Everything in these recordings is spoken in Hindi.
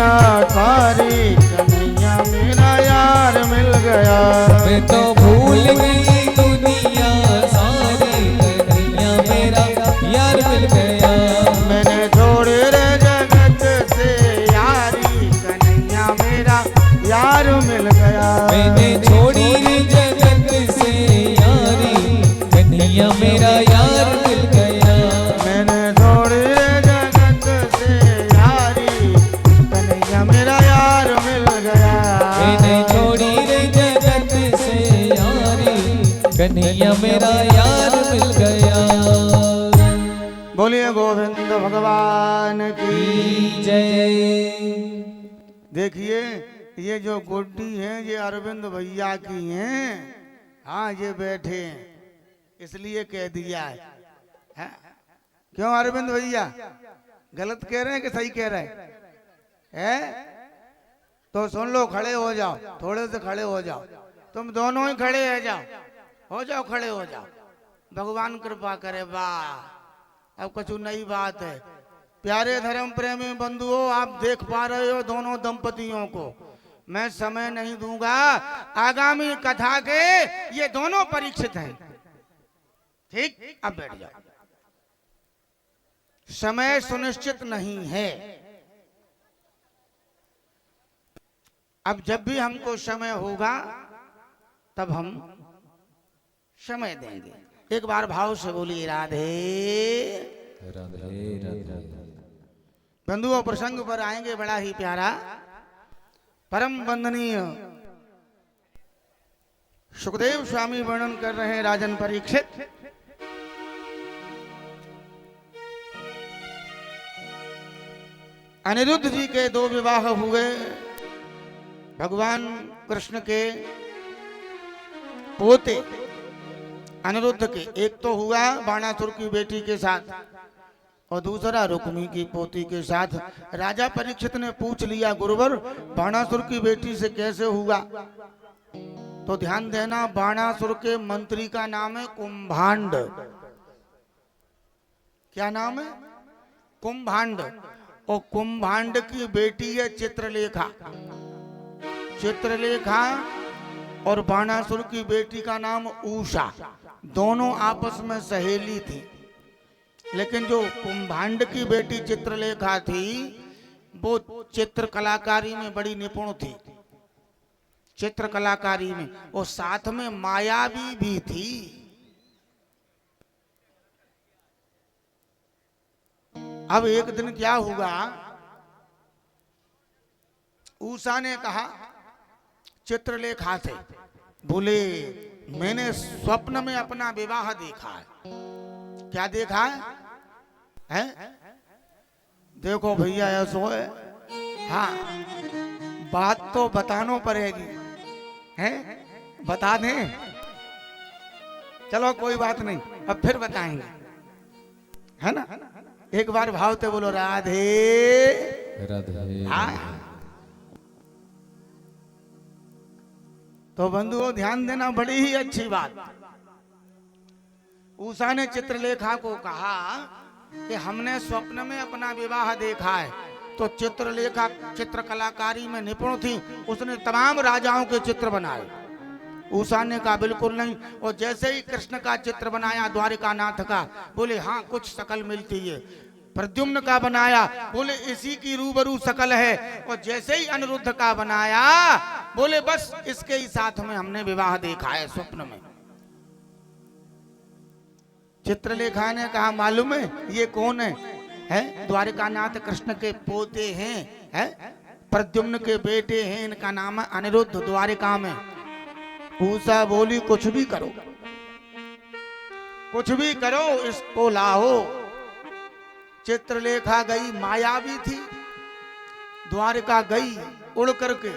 दुनिया सारी, कन्हैया मेरा यार मिल गया। मैं तो भूल गई दुनिया सारी, कन्हैया मेरा यार मिल गया। मैंने छोड़े रे जगत से यारी, कन्हैया मेरा यार मिल गया। मैंने छोड़ी रे जगत से यारी, कन्हैया मेरा यार मिल गया। मैंने छोड़े रे जगत से यारी, कन्हैया मेरा यार मिल गया। मैंने छोड़ी रे जगत से यारी, कन्हैया मेरा यार मिल गया। बोलिए गोविंद भगवान की जय। देखिए ये जो गुड्डी है ये अरविंद भैया की हैं। हाँ ये बैठे हैं इसलिए कह दिया है? क्यों अरविंद भैया गलत कह रहे हैं कि सही कह रहे हैं? तो सुन लो, खड़े हो जाओ, थोड़े से खड़े हो जाओ, तुम दोनों ही खड़े हो जाओ, खड़े हो जाओ। भगवान कृपा करे। वाह, अब कुछ नई बात है। प्यारे धर्म प्रेमी बंधुओं, आप देख पा रहे हो दोनों दंपतियों को। मैं समय नहीं दूंगा, आगामी कथा के ये दोनों परीक्षित हैं। ठीक, अब बैठ जाओ। समय सुनिश्चित नहीं है। अब जब भी हमको समय होगा तब हम समय देंगे। एक बार भाव से बोलिए राधे राधे राधे। बंधुओं, प्रसंग पर आएंगे बड़ा ही प्यारा, परम वंदनीय सुखदेव स्वामी वर्णन कर रहे हैं राजन परीक्षित। अनिरुद्ध जी के दो विवाह हुए भगवान कृष्ण के पोते अनिरुद्ध के। एक तो हुआ बाणासुर की बेटी के साथ और दूसरा रुक्मी की पोती के साथ। राजा परीक्षित ने पूछ लिया, गुरुवर बाणासुर की बेटी से कैसे हुआ? तो ध्यान देना, बाणासुर के मंत्री का नाम है कुंभांड। क्या नाम है? कुंभांड। और कुंभांड की बेटी है चित्रलेखा। चित्रलेखा और बाणासुर की बेटी का नाम उषा, दोनों आपस में सहेली थी। लेकिन जो कुंभांड की बेटी चित्रलेखा थी वो चित्र कलाकारी में बड़ी निपुण थी। चित्र कलाकारी में, और साथ में मायावी भी थी। अब एक दिन क्या हुआ, उषा ने कहा चित्रलेखा से, बोले मैंने स्वप्न में अपना विवाह देखा है। क्या देखा है? देखो भैया ऐसा है। हाँ, बात तो बताना पड़ेगी, है? बता दें? चलो कोई बात नहीं, अब फिर बताएंगे, है ना? एक बार भाव से बोलो राधे राधे। हाँ। तो बंधुओं ध्यान देना, बड़ी ही अच्छी बात। उषा ने चित्रलेखा को कहा कि हमने स्वप्न में अपना विवाह देखा है। तो चित्रलेखा चित्र कलाकारी में निपुण थी, उसने तमाम राजाओं के चित्र बनाए। उषा ने कहा बिल्कुल नहीं। और जैसे ही कृष्ण का चित्र बनाया द्वारिका नाथ का, बोले हाँ कुछ शकल मिलती है। प्रद्युम्न का बनाया, बोले इसी की रूबरू शकल है। और जैसे ही अनिरुद्ध का बनाया, बोले बस इसके ही साथ में हमने विवाह देखा है स्वप्न में। चित्रलेखा ने कहा मालूम है ये कौन है? द्वारिका नाथ कृष्ण के पोते हैं, प्रद्युम्न के बेटे हैं, इनका नाम है अनिरुद्ध। द्वारिका में उषा बोली कुछ भी करो, कुछ भी करो, इसको लाओ। चित्रलेखा गई, मायावी थी, द्वारिका गई उड़ करके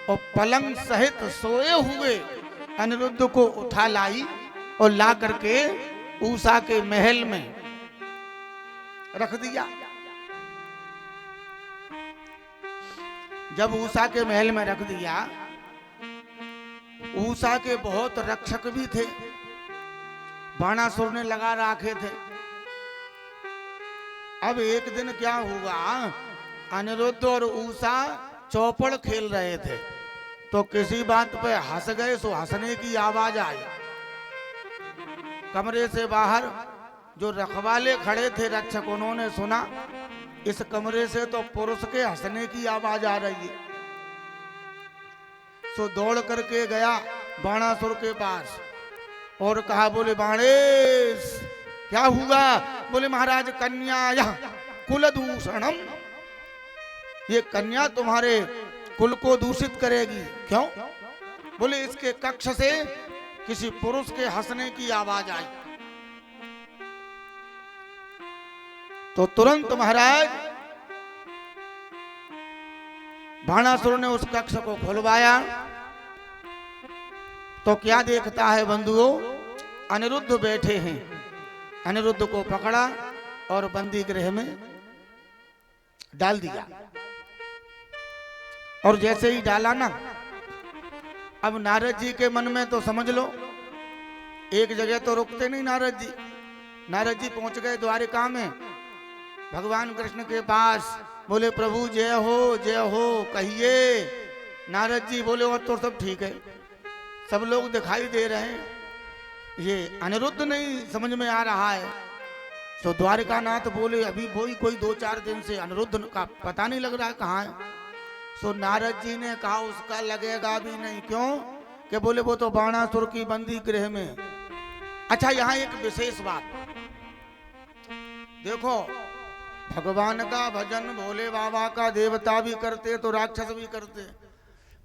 और पलंग सहित सोए हुए अनिरुद्ध को उठा लाई और ला करके उषा के महल में रख दिया। जब उषा के महल में रख दिया, उषा के बहुत रक्षक भी थे, बाणासुर ने लगा रखे थे। अब एक दिन क्या हुआ, अनिरुद्ध और उषा चौपड़ खेल रहे थे, तो किसी बात पे हंस गए, सो हंसने की आवाज आई। कमरे से बाहर जो रखवाले खड़े थे रक्षक, उन्होंने सुना इस कमरे से तो पुरुष के हंसने की आवाज आ रही है। सो दौड़ करके गया बाणासुर के पास और कहा, बोले बाणेश क्या हुआ? बोले महाराज कन्या यह कुल दूषणम, ये कन्या तुम्हारे कुल को दूषित करेगी। क्यों? बोले इसके कक्ष से किसी पुरुष के हंसने की आवाज आई। तो तुरंत महाराज बाणासुर ने उस कक्ष को खुलवाया, तो क्या देखता है बंधुओं, अनिरुद्ध बैठे हैं। अनिरुद्ध को पकड़ा और बंदी गृह में डाल दिया। और जैसे ही डाला ना, अब नारद जी के मन में तो समझ लो, एक जगह तो रुकते नहीं नारद जी। नारद जी पहुंच गए द्वारिका में भगवान कृष्ण के पास। बोले प्रभु जय हो कहिए। नारद जी बोले और तो सब ठीक है, सब लोग दिखाई दे रहे हैं, ये अनिरुद्ध नहीं समझ में आ रहा है। तो द्वारिकानाथ बोले अभी कोई 2-4 दिन से अनिरुद्ध का पता नहीं लग रहा है कहाँ है। सो नारद जी ने कहा उसका लगेगा भी नहीं। क्यों? कि बोले वो तो बाणासुर की बंदी गृह में। अच्छा, यहाँ एक विशेष बात देखो, भगवान का भजन भोले बाबा का देवता भी करते तो राक्षस भी करते।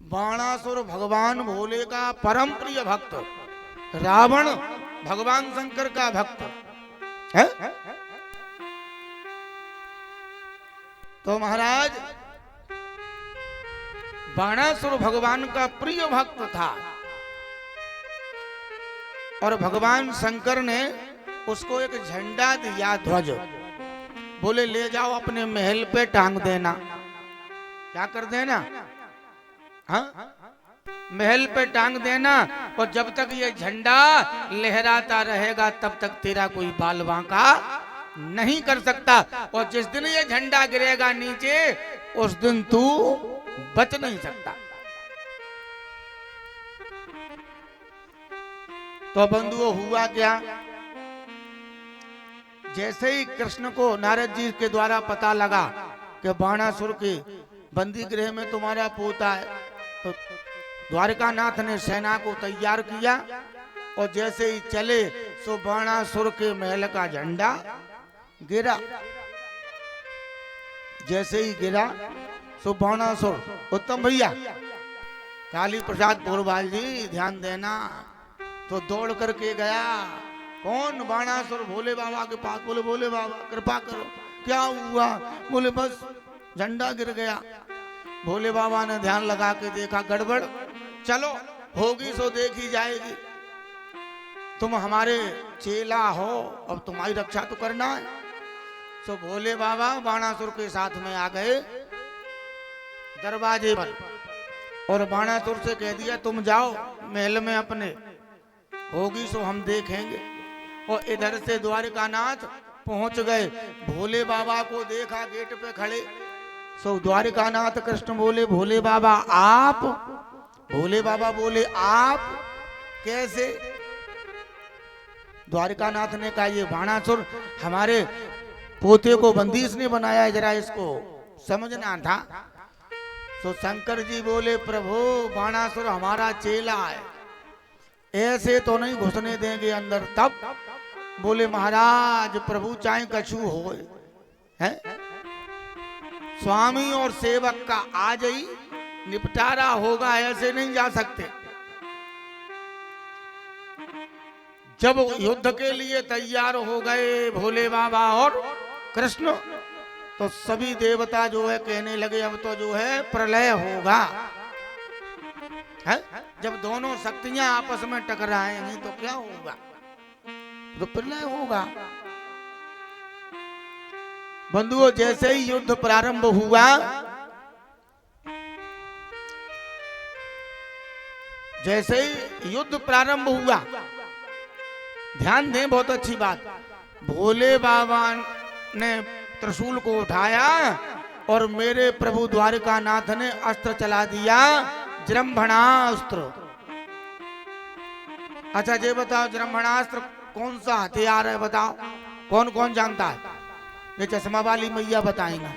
बाणासुर भगवान भोले का परम प्रिय भक्त, रावण भगवान शंकर का भक्त है। तो महाराज बाणासुर भगवान का प्रिय भक्त था और भगवान शंकर ने उसको एक झंडा दिया, ध्वज। बोले ले जाओ अपने महल पे टांग देना। क्या कर देना? हाँ, महल पे टांग देना, और जब तक ये झंडा लहराता रहेगा तब तक तेरा कोई बाल बांका नहीं कर सकता। और जिस दिन ये झंडा गिरेगा नीचे, उस दिन तू बच नहीं सकता। तो बंधुओं हुआ क्या, जैसे ही कृष्ण को नारद जी के द्वारा पता लगा कि बाणासुर के बंदी गृह में तुम्हारा पोता है, तो द्वारिकानाथ ने सेना को तैयार किया और जैसे ही चले सो बाणासुर के महल का झंडा गिरा। जैसे ही गिरा सो बाणासुर, उत्तम भैया काली प्रसाद पोरवाल जी ध्यान देना, तो दौड़ करके गया। कौन? बाणासुर भोले बाबा के पास। बोले भोले बाबा कृपा करो, क्या हुआ? बोले बस झंडा गिर गया। भोले बाबा ने ध्यान लगा के देखा, गड़बड़, चलो होगी सो देखी जाएगी, तुम हमारे चेला हो, अब तुम्हारी रक्षा तो करना है। सो भोले बाबा बाणासुर के साथ में आ गए दरवाजे पर और बाणासुर से कह दिया तुम जाओ महल में अपने, होगी सो हम देखेंगे। और इधर से द्वारिकानाथ पहुंच गए। भोले बाबा को देखा गेट पे खड़े। सो द्वारिकानाथ कृष्ण बोले भोले बाबा आप? भोले बाबा बोले आप कैसे? द्वारिकानाथ ने कहा ये बाणासुर हमारे पोते को बंदिश ने बनाया है, जरा इसको समझना था। तो शंकर जी बोले प्रभु बाणासुर हमारा चेला है, ऐसे तो नहीं घुसने देंगे अंदर। तब बोले महाराज प्रभु चाहे कछु हो, है स्वामी और सेवक का आज ही निपटारा होगा, ऐसे नहीं जा सकते। जब युद्ध के लिए तैयार हो गए भोले बाबा और कृष्ण, तो सभी देवता जो है कहने लगे अब तो जो है प्रलय होगा। है? जब दोनों शक्तियां आपस में टकराएंगी तो क्या होगा? तो प्रलय होगा। बंधुओं जैसे ही युद्ध प्रारंभ हुआ, जैसे ही युद्ध प्रारंभ हुआ, ध्यान दें बहुत अच्छी बात, भोले बाबा ने त्रिशूल को उठाया और मेरे प्रभु द्वारिकानाथ ने अस्त्र चला दिया, जृंभणास्त्र। अच्छा ये बताओ जृंभणास्त्र कौन सा हथियार है, बताओ कौन कौन जानता है? ये चश्मा वाली मैया बताएंगा।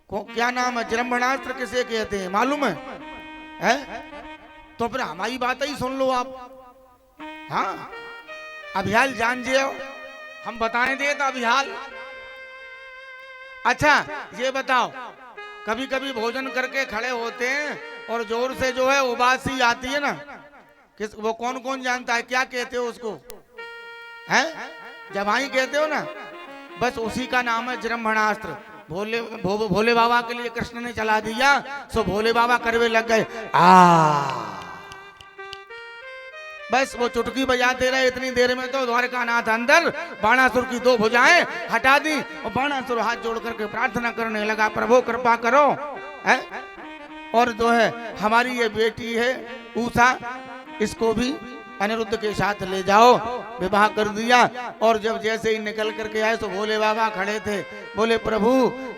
क्या नाम है? जृंभणास्त्र किसे कहते हैं मालूम है? तो फिर हमारी बात ही सुन लो आप। हाँ अभियाल जान जियो, हम बताएं दे तो अभियाल। अच्छा ये बताओ, कभी कभी भोजन करके खड़े होते हैं और जोर से जो है उबासी आती है ना, किस वो कौन कौन जानता है? क्या कहते हो उसको? हैं जवाई कहते हो ना, बस उसी का नाम है जृंभणास्त्र। भोले बाबा के लिए कृष्ण ने चला दिया, सो भोले बाबा करवे लग गए बस वो चुटकी बजाते रहे। इतनी देर में तो द्वारकानाथ अंदर बाणासुर की 2 भुजाएं हटा दी और बाणासुर हाथ जोड़ करके प्रार्थना करने लगा, प्रभु कृपा करो है? और जो है हमारी ये बेटी है उषा, इसको भी अनिरुद्ध के साथ ले जाओ। विवाह कर दिया। और जब जैसे ही निकल करके आए तो भोले बाबा खड़े थे, बोले प्रभु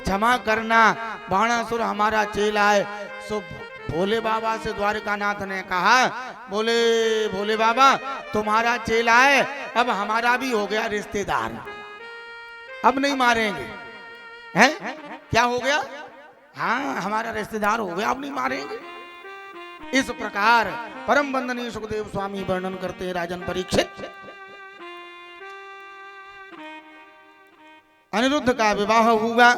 क्षमा करना, बाणासुर हमारा चेला है। सो भोले बाबा से द्वारिकानाथ ने कहा, बोले भोले बाबा तुम्हारा चेला है, अब हमारा भी हो गया रिश्तेदार, अब नहीं मारेंगे। हैं क्या हो गया? हाँ हमारा रिश्तेदार हो गया, अब नहीं मारेंगे। इस प्रकार परम वंदनीय सुखदेव स्वामी वर्णन करते हैं राजन परीक्षित। अनिरुद्ध का विवाह हुआ।